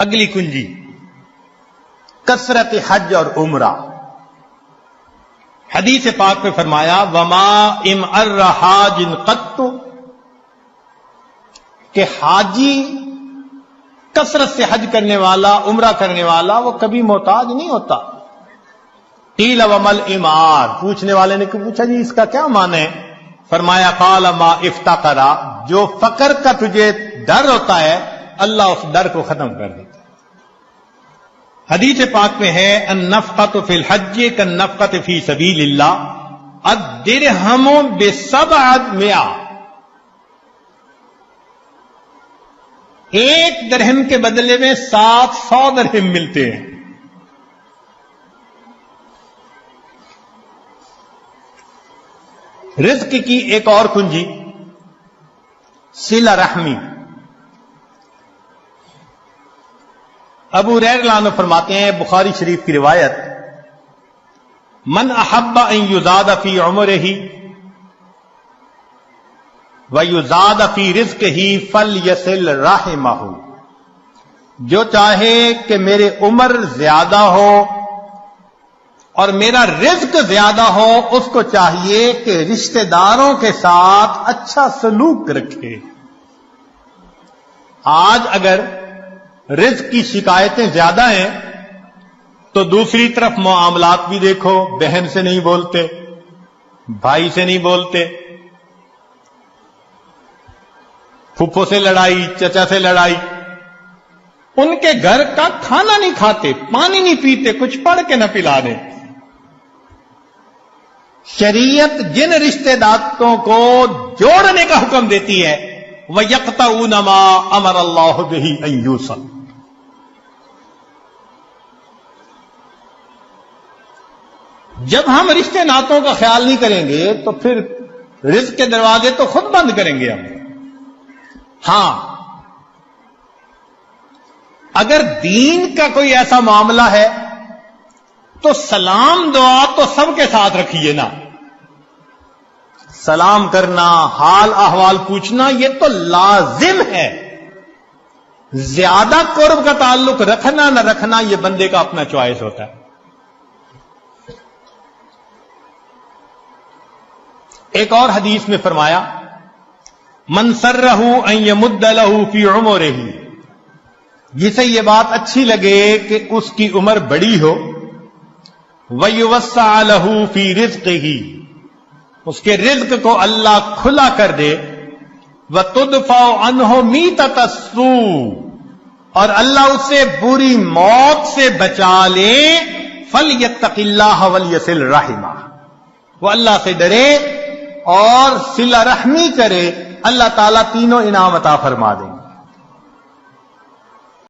اگلی کنجی کثرت حج اور عمرہ. حدیث پاک میں فرمایا وما امعر حاج قط، کہ حاجی کثرت سے حج کرنے والا، عمرہ کرنے والا، وہ کبھی محتاج نہیں ہوتا. قیل ومل امار، پوچھنے والے نے پوچھا جی اس کا کیا معنی ہے؟ فرمایا قال ما افتقرا، جو فقر کا تجھے ڈر ہوتا ہے اللہ اس ڈر کو ختم کر دیتا ہے. حدیث پاک میں ہے النفقۃ فی الحج کالنفقۃ فی سبیل اللہ الدرہم ب700، ایک درہم کے بدلے میں 700 درہم ملتے ہیں. رزق کی ایک اور کنجی صلہ رحمی. ابو ہریرہ رضی اللہ عنہ فرماتے ہیں، بخاری شریف کی روایت، من احب ان یزاد فی عمرہ ویزاد فی رزقہ فلیصل رحمہ، جو چاہے کہ میرے عمر زیادہ ہو اور میرا رزق زیادہ ہو، اس کو چاہیے کہ رشتہ داروں کے ساتھ اچھا سلوک رکھے. آج اگر رزق کی شکایتیں زیادہ ہیں تو دوسری طرف معاملات بھی دیکھو، بہن سے نہیں بولتے، بھائی سے نہیں بولتے، پھپھو سے لڑائی، چچا سے لڑائی، ان کے گھر کا کھانا نہیں کھاتے، پانی نہیں پیتے، کچھ پڑھ کے نہ پلا دیں. شریعت جن رشتہ داروں کو جوڑنے کا حکم دیتی ہے وَيَقْطَعُونَ مَا أَمَرَ اللَّهُ بِهِ أَن يُوصَلَ، جب ہم رشتے ناتوں کا خیال نہیں کریں گے تو پھر رزق کے دروازے تو خود بند کریں گے ہم. ہاں اگر دین کا کوئی ایسا معاملہ ہے تو سلام دعا تو سب کے ساتھ رکھیے نا. سلام کرنا، حال احوال پوچھنا، یہ تو لازم ہے. زیادہ قرب کا تعلق رکھنا نہ رکھنا یہ بندے کا اپنا چوائس ہوتا ہے. ایک اور حدیث میں فرمایا من سرہ ان یمد لہ فی عمرہ، جسے یہ بات اچھی لگے کہ اس کی عمر بڑی ہو، وَيُوَسَّعَ لَهُ فِي رِزْقِهِ، اس کے رزق کو اللہ کھلا کر دے، وَتُدْفَعُ عَنْهُ مِيتَةَ السُّوءِ، اور اللہ اسے بری موت سے بچا لے، فَلْيَتَّقِ اللَّهَ وَلْيَصِلْ رَحِمَهُ، وہ اللہ سے ڈرے اور صلہ رحمی کرے، اللہ تعالیٰ تینوں انعام عطا فرما دیں.